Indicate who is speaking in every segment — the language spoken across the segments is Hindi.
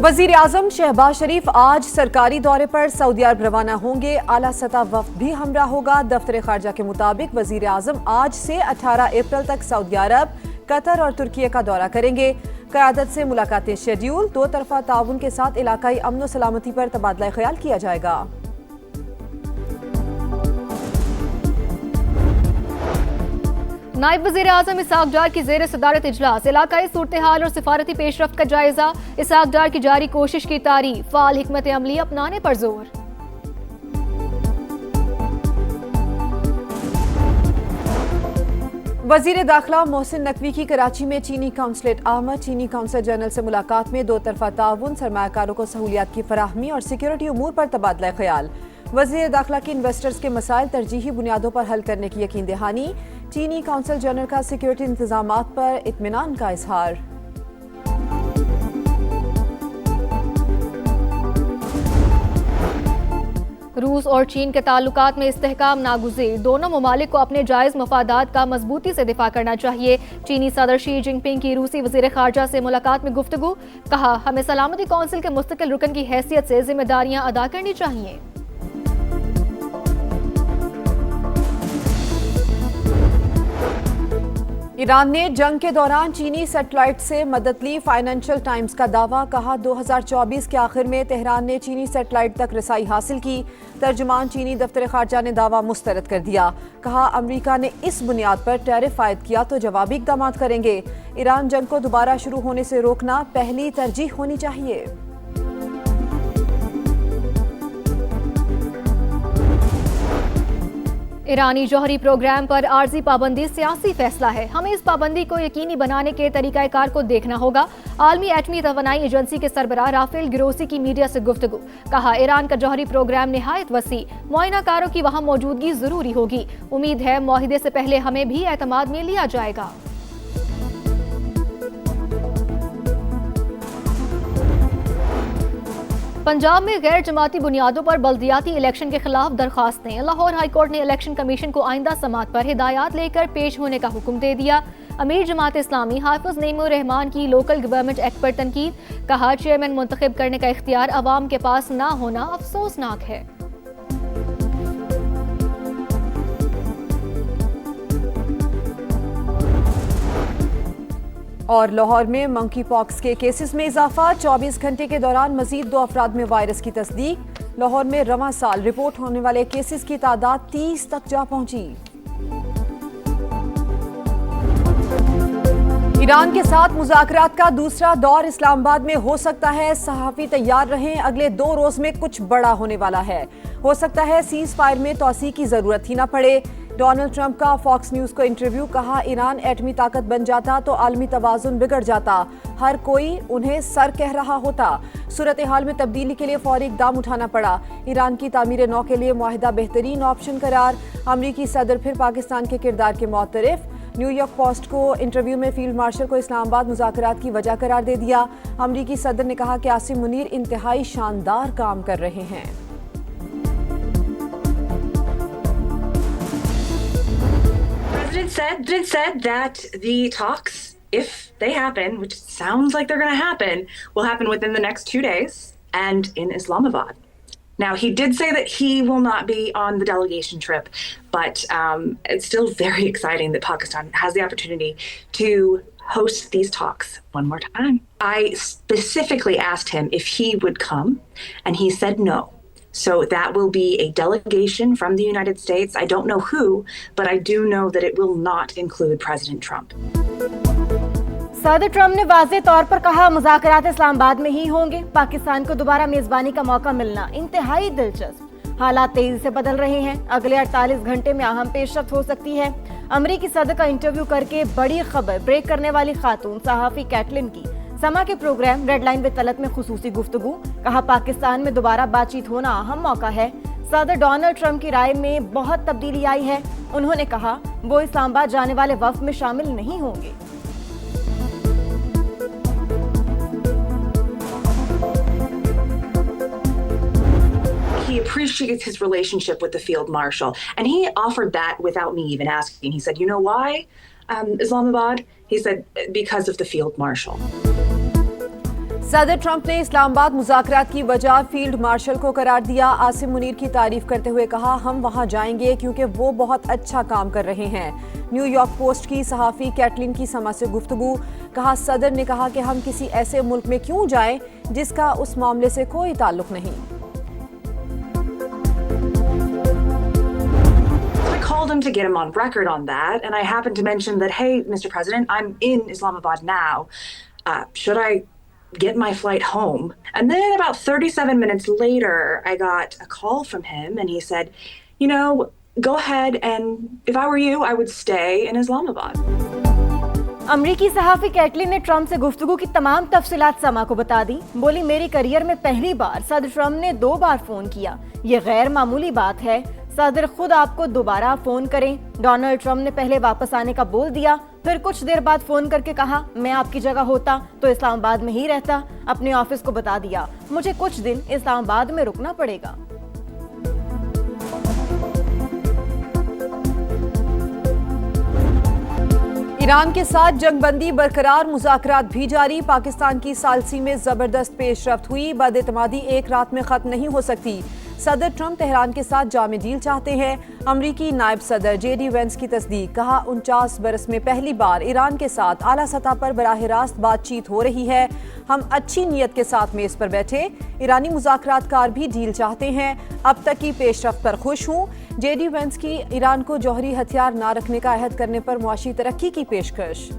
Speaker 1: वजीर आजम शहबाज शरीफ आज सरकारी दौरे पर सऊदी अरब रवाना होंगे। आला सतह वफ्द भी हमरा होगा। दफ्तर खारजा के मुताबिक वजीर आजम आज से 18 अप्रैल तक सऊदी अरब, कतर और तुर्की का दौरा करेंगे। क़यादत से मुलाकातें शेड्यूल, दो तरफा ताउन के साथ इलाकाई अमन व सलामती पर तबादला ख्याल किया जाएगा।
Speaker 2: नायब वज़ीर आज़म इसहाक डार की ज़ेर सदारत इजलास, इलाकाई सूरत हाल और सिफारती पेशरफ्त का जायजा। इसहाक डार की जारी कोशिश की तारीफ, फ़ाल हिकमत अमली अपनाने पर जोर।
Speaker 1: वजीर दाखिला मोहसिन नकवी की कराची में चीनी काउंसलेट आमद। चीनी काउंसलर जनरल से मुलाकात में दो तरफा ताउन, सरमायाकारों को सहूलियात की फराहमी और सिक्योरिटी उमूर पर तबादला ख्याल। वजीर दाखिला की इन्वेस्टर्स के मसाइल तरजीही बुनियादों पर हल करने की यकीन दहानी। चीनी काउंसिल जनरल का सिक्योरिटी इंतजामात पर इत्मीनान का इजहार।
Speaker 2: रूस और चीन के ताल्लुकात में इस्तेहकाम नागुज़ीर, दोनों ममालिक को अपने जायज़ मफादात का मजबूती से दिफा करना चाहिए। चीनी सदर शी जिनपिंग की रूसी वज़ीर ख़ारजा से मुलाकात में गुफ्तगू, कहा हमें सलामती कौंसिल के मुस्तकिल रुकन की हैसियत से जिम्मेदारियां अदा करनी चाहिए।
Speaker 1: ईरान ने जंग के दौरान चीनी सैटेलाइट से मदद ली। फाइनेंशियल टाइम्स का दावा, कहा 2024 के आखिर में तेहरान ने चीनी सैटेलाइट तक रसाई हासिल की। तर्जुमान चीनी दफ्तर खारजा ने दावा मुस्तरद कर दिया। कहा अमरीका ने इस बुनियाद पर टैरिफ आयद किया तो जवाबी इक़दामात करेंगे। ईरान जंग को दोबारा शुरू होने से रोकना पहली तरजीह होनी चाहिए।
Speaker 2: ईरानी जौहरी प्रोग्राम पर आर्जी पाबंदी सियासी फैसला है। हमें इस पाबंदी को यकीनी बनाने के तरीकाकार को देखना होगा। आलमी एटमी तवानाई एजेंसी के सरबराह राफेल गिरोसी की मीडिया से गुफ्तगू, कहा ईरान का जौहरी प्रोग्राम निहायत वसी, मुआयनाकारों की वहाँ मौजूदगी जरूरी होगी। उम्मीद है मुआहिदे से पहले हमें भी एतमाद में लिया जाएगा। पंजाब में गैर जमाती बुनियादों पर बल्दियाती इलेक्शन के खिलाफ दरखास्तें। लाहौर हाई कोर्ट ने इलेक्शन कमीशन को आइंदा समात पर हिदायत लेकर पेश होने का हुक्म दे दिया। अमीर जमात इस्लामी हाफिज नईमुर रहमान की लोकल गवर्नमेंट एक्ट पर तनकीद, कहा चेयरमैन मुंतखब करने का इख्तियार अवाम के पास ना होना अफसोसनाक है।
Speaker 1: और लाहौर में मंकी पॉक्स के केसेस में इजाफा, 24 घंटे के दौरान मजीद 2 अफराद में वायरस की तस्दीक। लाहौर में रवां साल रिपोर्ट होने वाले केसेस की तादाद 30 तक जा पहुंची। ईरान के साथ मुज़ाकरात का दूसरा दौर इस्लामाबाद में हो सकता है। सहाफ़ी तैयार रहें, अगले 2 रोज में कुछ बड़ा होने वाला है। हो सकता है सीज फायर में तोसी की जरूरत ही ना पड़े। डोनाल्ड ट्रंप का फॉक्स न्यूज को इंटरव्यू, कहा ईरान एटमी ताकत बन जाता तो आलमी तवाज़ुन बिगड़ जाता, हर कोई उन्हें सर कह रहा होता। सूरत हाल में तब्दीली के लिए फौरी इक़दाम उठाना पड़ा। ईरान की तामीर नौ के लिए मुआहिदा बेहतरीन ऑप्शन करार। अमरीकी सदर फिर पाकिस्तान के किरदार के मुतरफ। न्यूयॉर्क पोस्ट को इंटरव्यू में फील्ड मार्शल को इस्लामाबाद मुज़ाकरात की वजह करार दे दिया। अमरीकी सदर ने कहा कि आसिम मुनीर इंतहाई शानदार काम कर रहे हैं।
Speaker 3: President said that the talks, if they happen, which sounds like they're going to happen, will happen within the next 2 days and in Islamabad. Now, he did say that he will not be on the delegation trip, but it's still very exciting that Pakistan has the opportunity to host these talks one more time. I specifically asked him if he would come, and he said no. So that will be a delegation from the United States. I don't know who, but I do know that it will not include President Trump.
Speaker 4: सदर ट्रंप ने वाज़े तौर पर कहा मुज़ाकरात इस्लामाबाद में ही होंगे। पाकिस्तान को दोबारा मेजबानी का मौका मिलना इंतहाई दिलचस्प। हालात तेजी से बदल रहे हैं, अगले 48 घंटे में अहम पेशरफ्त हो सकती है। अमरीकी सदर का इंटरव्यू करके बड़ी खबर ब्रेक करने वाली खातून सहाफ़ी कैटलिन की समा के programme red line with Talat में खुसूसी गुफ्तगू, कहा पाकिस्तान में दोबारा बातचीत होना अहम मौका है। सदर डोनाल्ड ट्रंप की राय में बहुत तब्दीली आई है। उन्होंने कहा वो इस्लामाबाद जाने वाले वफ्द में शामिल नहीं होंगे।
Speaker 3: He appreciates his relationship with the field marshal, and he offered that without me even asking. He said, "You know why, Islamabad?" He said, "Because of the field marshal."
Speaker 1: सदर ट्रंप ने इस्लामाबाद मुज़ाकरात की वजह फील्ड मार्शल को करार दिया। आसिम मुनीर की तारीफ करते हुए कहा, हम वहां जाएंगे क्योंकि वो बहुत अच्छा काम कर रहे हैं। न्यूयॉर्क पोस्ट की सहाफ़ी कैटलिन की समा से गुफ्तगू। कहा, सदर ने कहा कि हम किसी ऐसे मुल्क में क्यों जाएं जिसका उस मामले से कोई ताल्लुक नहीं।
Speaker 3: Called him to get him on record on that, and I happened to mention that, hey, Mr. President, I'm in Islamabad now. Should I get my flight home? And then about 37 minutes later, I got a call from him, and he said, you know, go ahead, and if I were you, I would stay in Islamabad.
Speaker 4: अमरीकी सहाफ़ी कैटलिन ने ट्रंप से गुफ्तगू की तमाम तफसीलात समा को बता दी। बोली, मेरी करियर में पहली बार सदर ट्रंप ने 2 बार फोन किया। ये गैर मामूली बात है। सदर खुद आपको दोबारा फोन करें। डोनाल्ड ट्रंप ने पहले वापस आने का बोल दिया, फिर कुछ देर बाद फोन करके कहा, मैं आपकी जगह होता तो इस्लामाबाद में ही रहता। अपने ऑफिस को बता दिया, मुझे कुछ दिन इस्लामाबाद में रुकना पड़ेगा।
Speaker 1: ईरान के साथ जंगबंदी बरकरार, मुज़ाकरात भी जारी। पाकिस्तान की सालसी में जबरदस्त पेशरफ्त हुई। बदएतमादी एक रात में खत्म नहीं हो सकती। सदर ट्रंप तेहरान के साथ जामे डील चाहते हैं। अमरीकी नायब सदर JD वेंस की तस्दीक। कहा, 49 बरस में पहली बार ईरान के साथ आला सतह पर बराह रास्त बातचीत हो रही है। हम अच्छी नीयत के साथ मेज पर बैठे। ईरानी मुज़ाकरातकार भी डील चाहते हैं। अब तक की पेशरफ्त पर खुश हूँ। JD वेंस की ईरान को जौहरी हथियार न रखने का अहद करने पर मुआशी तरक्की की पेशकश।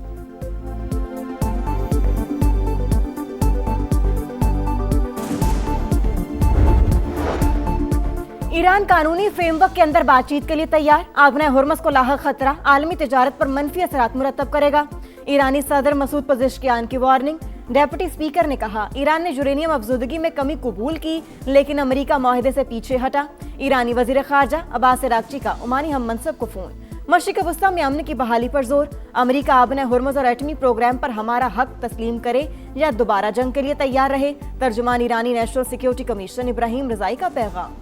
Speaker 4: ईरान कानूनी फ्रेमवर्क के अंदर बातचीत के लिए तैयार। आगना हुर्मस को लाहक खतरा, आलमी तिजारत पर मनफी असरात मुरतब करेगा। ईरानी सदर मसूद पज़ेश्कियान की वार्निंग। डेप्यूटी स्पीकर ने कहा, ईरान ने यूरेनियम अफजूदगी में कमी कबूल की, लेकिन अमेरिका माहिदे से पीछे हटा। ईरानी वजीर खारजा अब्बास अरागची का ओमानी हम मनसब को फोन। मशरिक वस्ता में अमन की बहाली पर जोर। अमेरिका आबना हुर्मुज़ और एटमी प्रोग्राम पर हमारा हक तस्लीम करे या दोबारा जंग के लिए तैयार रहे। तर्जुमान ईरानी नेशनल सिक्योरिटी कमीशन इब्राहिम रजाई का पैगाम।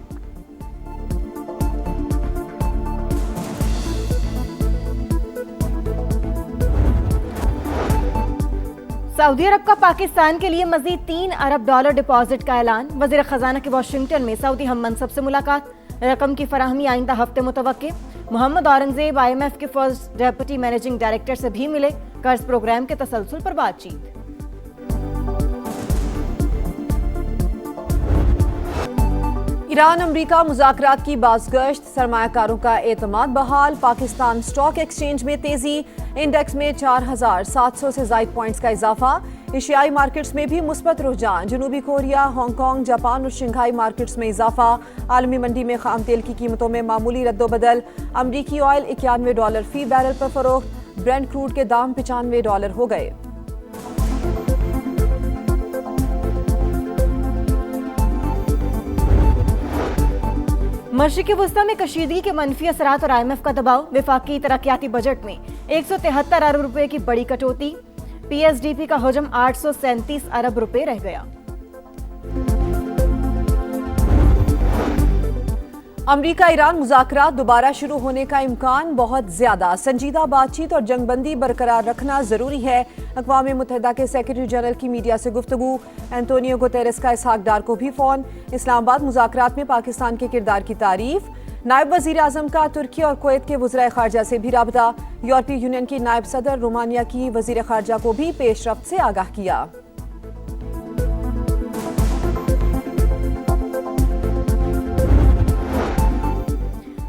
Speaker 4: सऊदी अरब का पाकिस्तान के लिए मजीद $3 अरब डिपॉजिट का ऐलान। वजीर खजाना की वाशिंगटन में सऊदी हम मनसब से मुलाकात। रकम की फराहमी आइंदा हफ्ते मुतवक्के। मोहम्मद औरंगजेब IMF के फर्स्ट डेप्यूटी मैनेजिंग डायरेक्टर से भी मिले। कर्ज प्रोग्राम के तसलसल पर बातचीत।
Speaker 1: ईरान अमरीका मुज़ाकरात की बाज़गश्त, सरमायाकारों का एतमाद बहाल। पाकिस्तान स्टॉक एक्सचेंज में तेजी, इंडेक्स में 4700 से ज़ायद पॉइंट्स का इजाफा। एशियाई मार्केट्स में भी मुस्बत रुझान। जनूबी कोरिया, हांगकांग, जापान और शंघाई मार्केट्स में इजाफा। आलमी मंडी में खाम तेल की कीमतों में मामूली रद्दोबदल। अमरीकी ऑयल $91 फी बैरल पर फरोख्त। ब्रेंट क्रूड के दाम $95 हो गए।
Speaker 4: मशरिकी वस्ता में कशीदगी के मनफी असरात और IMF का दबाव। विफाकी तरक्याती बजट में 173 अरब रुपए की बड़ी कटौती। PSDP का हजम 837 अरब रुपए रह गया।
Speaker 1: अमरीका ईरान मुज़ाकरात दोबारा शुरू होने का इम्कान बहुत ज्यादा। संजीदा बातचीत और जंगबंदी बरकरार रखना जरूरी है। अक़वाम मुत्तहिदा के सेक्रेटरी जनरल की मीडिया से गुफ्तगू। एंटोनियो गुतेरेस का इसहाक डार को भी फोन। इस्लामाबाद मुज़ाकरात में पाकिस्तान के किरदार की तारीफ। नायब वज़ीर आज़म का तुर्की और कुवैत के वज़ीर ख़ारजा से भी राबता। यूरोपीय यूनियन की नायब सदर रोमानिया की वज़ीर ख़ारजा को भी पेशरफ्त से आगाह किया।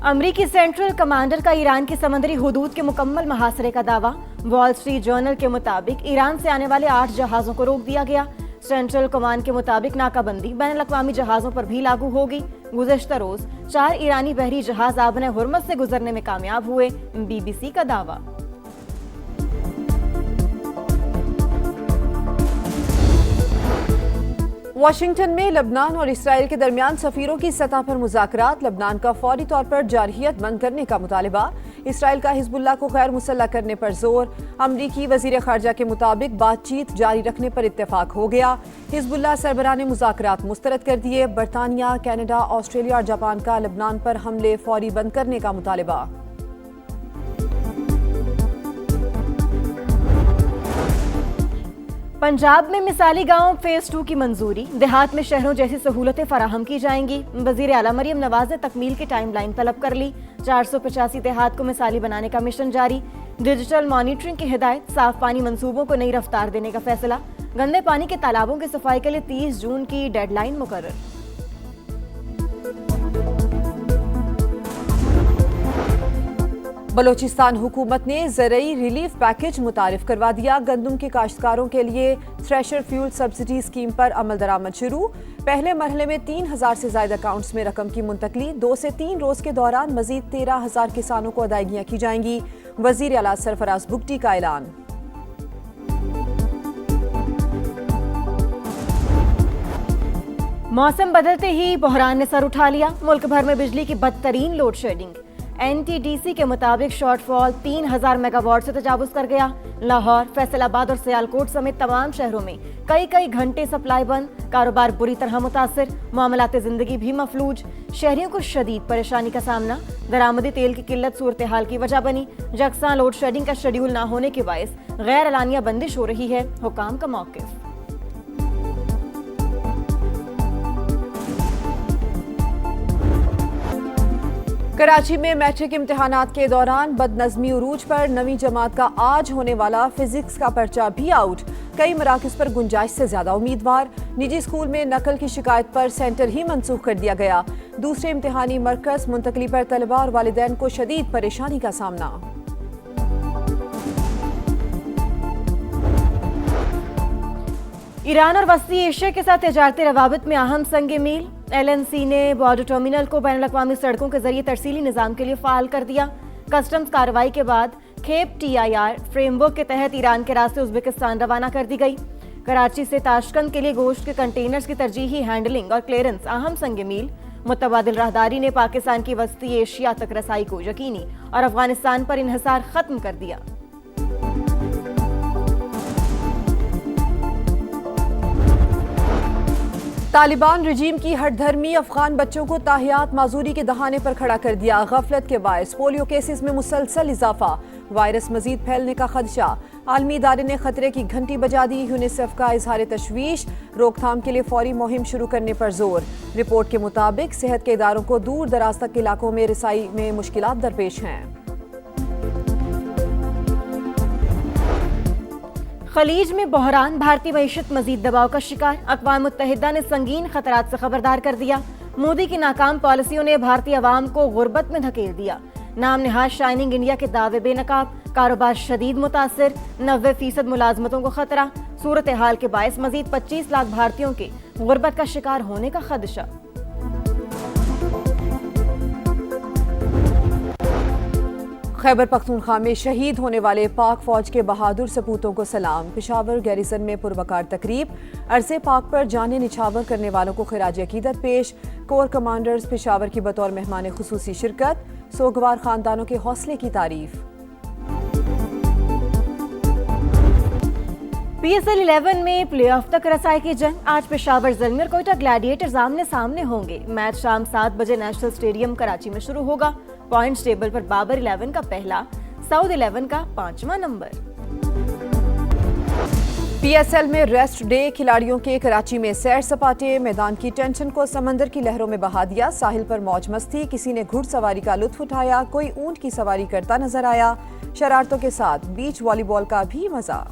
Speaker 4: अमरीकी सेंट्रल कमांडर का ईरान की समंदरी हुदूद के मुकम्मल मुहासरे का दावा। वॉल स्ट्रीट जर्नल के मुताबिक ईरान से आने वाले 8 जहाज़ों को रोक दिया गया। सेंट्रल कमांड के मुताबिक नाकाबंदी बैनुल-अक़वामी जहाज़ों पर भी लागू होगी। गुज़श्ता रोज 4 ईरानी बहरी जहाज आबना हुर्मस से गुजरने में कामयाब हुए। BBC का दावा।
Speaker 1: वाशिंगटन में लबनान और इसराइल के दरमियान सफीरों की सतह पर मुज़ाकरात। लबनान का फौरी तौर पर जारहियत बंद करने का मुतालिबा। इसराइल का हिजबुल्लाह को गैर मुसल्लह करने पर जोर। अमरीकी वज़ीर ख़ारजा के मुताबिक बातचीत जारी रखने पर इत्तेफाक हो गया। हिजबुल्लाह सरबराह ने मुज़ाकरात मुस्तरद कर दिए। बरतानिया, कनाडा, ऑस्ट्रेलिया और जापान का लबनान पर हमले फौरी बंद करने का मुतालिबा।
Speaker 4: पंजाब में मिसाली गांव फेज 2 की मंजूरी, देहात में शहरों जैसी सहूलतें फराहम की जाएंगी। वजीर आला मरियम नवाज ने तकमील की टाइमलाइन तलब कर ली। 485 देहात को मिसाली बनाने का मिशन जारी। डिजिटल मॉनिटरिंग की हिदायत, साफ पानी मंसूबों को नई रफ्तार देने का फैसला। गंदे पानी के तालाबों की सफाई के लिए 30 जून की डेडलाइन मुकर्रर।
Speaker 1: बलोचिस्तान हुकूमत ने ज़रई रिलीफ पैकेज मुतारिफ करवा दिया। गंदम के काश्तकारों के लिए थ्रेशर फ्यूल सब्सिडी स्कीम पर अमल दरामद शुरू। पहले मरहले में 3000 से ज्यादा अकाउंट्स में रकम की मुंतकली। 2 से 3 रोज के दौरान मजीद 13,000 किसानों को अदायगियां की जाएंगी। वजीर आला सरफराज बुगटी का ऐलान।
Speaker 4: मौसम बदलते ही बहरान ने सर उठा लिया। मुल्क भर में बिजली की बदतरीन लोड शेडिंग। NTDC के मुताबिक शॉर्टफॉल 3000 मेगावाट से तजावुज कर गया। लाहौर, फैसलाबाद और सियालकोट समेत तमाम शहरों में कई घंटे सप्लाई बंद। कारोबार बुरी तरह मुतासर। मामलाते जिंदगी भी मफलूज। शहरियों को शदीद परेशानी का सामना। दरामदी तेल की किल्लत सूरत हाल की वजह बनी। यकसा लोड शेडिंग का शेड्यूल न होने के बायस गैर एलानिया बंदिश हो रही है। हुकाम का मौक़िफ़।
Speaker 1: कराची में मैट्रिक इम्तिहानात के दौरान बदनज़मी उरूज पर। 9वीं जमात का आज होने वाला फिजिक्स का पर्चा भी आउट। कई मराकज़ पर गुंजाइश से ज्यादा उम्मीदवार। निजी स्कूल में नकल की शिकायत पर सेंटर ही मनसूख कर दिया गया। दूसरे इम्तिहानी मरकज मुंतकली पर तलबा और वालिदैन को शदीद परेशानी का सामना।
Speaker 4: ईरान और वस्ती एशिया के साथ तिजारती रवाबित में अहम संग मील। LNC ने बॉर्डर टर्मिनल को बैनुल-अक़वामी सड़कों के जरिए तरसीली निज़ाम के लिए फ़ाल कर दिया। कस्टम्स कार्रवाई के बाद खेप TIR फ्रेमवर्क के तहत ईरान के रास्ते उज़्बेकिस्तान रवाना कर दी गई। कराची से ताशकंद के लिए गोश्त के कंटेनर्स की तरजीही हैंडलिंग और क्लियरेंस अहम संग मील। मुतबादिल राहदारी ने पाकिस्तान की वस्ती एशिया तक रसाई को यकीनी और अफगानिस्तान पर इन्हिसार खत्म कर दिया।
Speaker 1: तालिबान रजीम की हठधर्मी अफगान बच्चों को ताहियात माजूरी के दहाने पर खड़ा कर दिया। गफलत के बायस पोलियो केसेस में मुसलसल इजाफा। वायरस मजीद फैलने का खदशा। आलमी इदारे ने खतरे की घंटी बजा दी। यूनिसेफ का इजहार तशवीश। रोकथाम के लिए फौरी मुहिम शुरू करने पर जोर। रिपोर्ट के मुताबिक सेहत के इदारों को दूर दराज तक इलाकों में रसाई में मुश्किलात दरपेश हैं।
Speaker 4: खलीज में बहरान, भारतीय मईशत मजीद दबाव का शिकार। अक़वाम मुत्तहिदा ने संगीन खतरात से खबरदार कर दिया। मोदी की नाकाम पॉलिसियों ने भारतीय अवाम को गुर्बत में धकेल दिया। नाम नहाज शाइनिंग इंडिया के दावे बेनकाब। कारोबार शदीद मुतासिर। 90% मुलाजमतों को खतरा। सूरत हाल के बायस मजीद 25 लाख भारतीयों के गुर्बत का शिकार होने का खदशा।
Speaker 1: खैबर पख्तूनख्वा में शहीद होने वाले पाक फौज के बहादुर सपूतों को सलाम। पेशावर गैरिसन में पुरवकार तकरीब। अर्ज़े पाक पर जाने निछावर करने वालों को खिराज अकीदत पेश। कोर कमांडर्स पेशावर की बतौर मेहमान खुसूसी शिरकत। सोगवार खानदानों के हौसले की तारीफ।
Speaker 4: PSL 11 में प्लेऑफ तक रसाई की जंग। आज पेशावर ज़ल्मी और कोयटा ग्लैडिएटर्स आमने सामने होंगे। मैच शाम 7 बजे नेशनल स्टेडियम कराची में शुरू होगा। पॉइंट्स टेबल पर बाबर 11 का पहला, साउथ 11 का 5वां नंबर।
Speaker 1: PSL में रेस्ट डे। खिलाड़ियों के कराची में सैर सपाटे। मैदान की टेंशन को समंदर की लहरों में बहा दिया। साहिल पर मौज मस्ती। किसी ने घुड़सवारी का लुत्फ उठाया। कोई ऊंट की सवारी करता नजर आया। शरारतों के साथ बीच वॉलीबॉल का भी मजा।